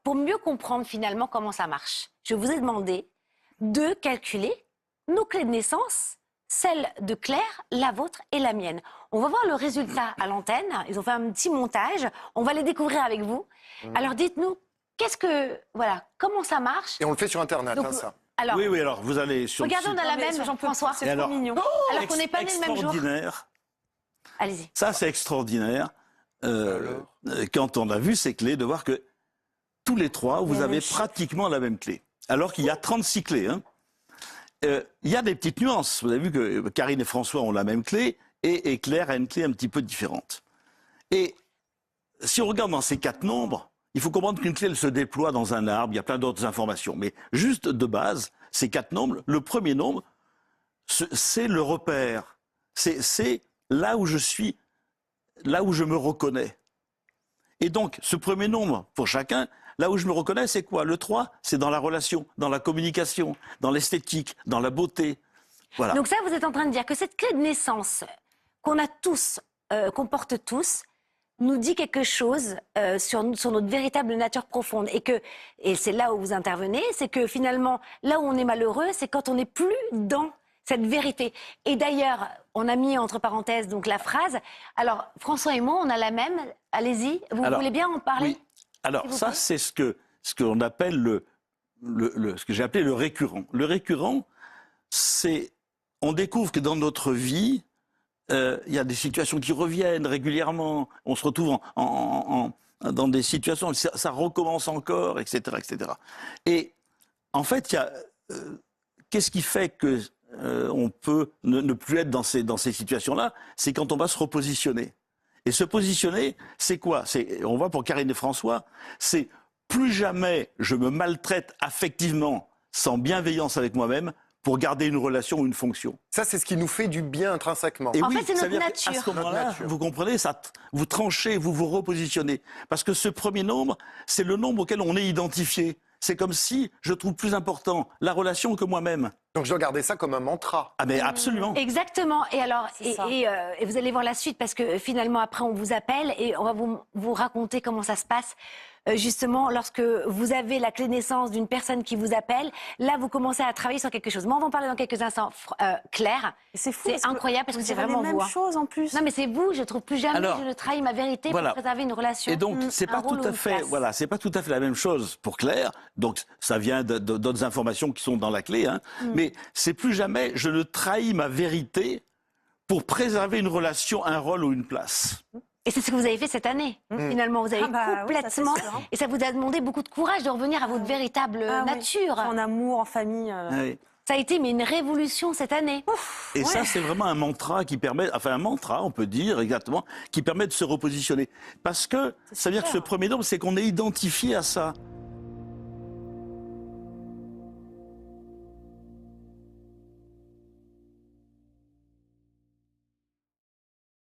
pour mieux comprendre finalement comment ça marche, je vous ai demandé de calculer nos clés de naissance, celle de Claire, la vôtre et la mienne. On va voir le résultat à l'antenne. Ils ont fait un petit montage. On va les découvrir avec vous. Alors dites-nous, comment ça marche? Et on le fait sur Internet, Donc, hein, ça. Alors, Oui, alors vous allez sur regardez, le on site. a la même, Jean-François. C'est trop mignon. Alors qu'on n'est pas nés le même jour. Extraordinaire. Allez-y. Ça, c'est extraordinaire. Quand on a vu ces clés, de voir que tous les trois, vous avez pratiquement la même clé. Alors qu'il y a 36 clés. Hein. Il y a des petites nuances. Vous avez vu que Karine et François ont la même clé et Claire a une clé un petit peu différente. Et si on regarde dans ces 4 nombres, il faut comprendre qu'une clé, elle se déploie dans un arbre. Il y a plein d'autres informations. Mais juste de base, ces 4 nombres, le premier nombre, c'est le repère. C'est là où je suis, là où je me reconnais. Et donc, ce premier nombre, pour chacun, là où je me reconnais, c'est quoi? Le 3, c'est dans la relation, dans la communication, dans l'esthétique, dans la beauté. Voilà. Donc ça, vous êtes en train de dire que cette clé de naissance qu'on a tous, qu'on porte tous, nous dit quelque chose sur notre véritable nature profonde. Et c'est là où vous intervenez, c'est que finalement, là où on est malheureux, c'est quand on n'est plus dans cette vérité. Et d'ailleurs, on a mis entre parenthèses donc la phrase. Alors, François et moi, on a la même. Allez-y, vous voulez bien en parler? Oui. Alors, ça, c'est ce qu'on appelle ce que j'ai appelé le récurrent. Le récurrent, c'est... On découvre que dans notre vie, il y a des situations qui reviennent régulièrement. On se retrouve dans des situations, ça recommence encore, etc., etc. Et en fait, qu'est-ce qui fait que on peut ne plus être dans ces situations-là? C'est quand on va se repositionner. Et se positionner, c'est quoi? On voit pour Karine et François, c'est plus jamais je me maltraite affectivement, sans bienveillance avec moi-même, pour garder une relation ou une fonction. Ça, c'est ce qui nous fait du bien intrinsèquement. Et En oui, fait, c'est ça notre veut dire nature. qu'à ce moment-là, Notre nature. vous comprenez, ça, vous tranchez, vous vous repositionnez. Parce que ce premier nombre, c'est le nombre auquel on est identifié. C'est comme si je trouve plus important la relation que moi-même. Donc je dois garder ça comme un mantra. Ah mais absolument. Exactement. Et alors, ça. et vous allez voir la suite parce que finalement après on vous appelle et on va vous raconter comment ça se passe. Justement, lorsque vous avez la clé de naissance d'une personne qui vous appelle, là vous commencez à travailler sur quelque chose. Moi, on va en parler dans quelques instants. Claire, C'est fou. c'est incroyable parce que c'est vraiment les vous. mêmes choses en plus. Non mais c'est vous. Je trouve plus jamais Alors, je ne trahis ma vérité voilà. pour préserver une relation. Et donc, c'est un pas rôle tout ou à une fait, place. voilà, c'est pas tout à fait la même chose pour Claire. Donc, ça vient d'autres informations qui sont dans la clé, hein. Mais c'est plus jamais je ne trahis ma vérité pour préserver une relation, un rôle ou une place. Et c'est ce que vous avez fait cette année. Finalement, vous avez Oui, ça, complètement. c'est sûr, hein. Et ça vous a demandé beaucoup de courage de revenir à votre véritable nature. En amour, en famille. Oui. Ça a été mais une révolution cette année. Et ça, c'est vraiment un mantra qui permet, enfin un mantra, on peut dire exactement, qui permet de se repositionner. Parce que ça veut dire que ce premier nombre, c'est qu'on est identifié à ça.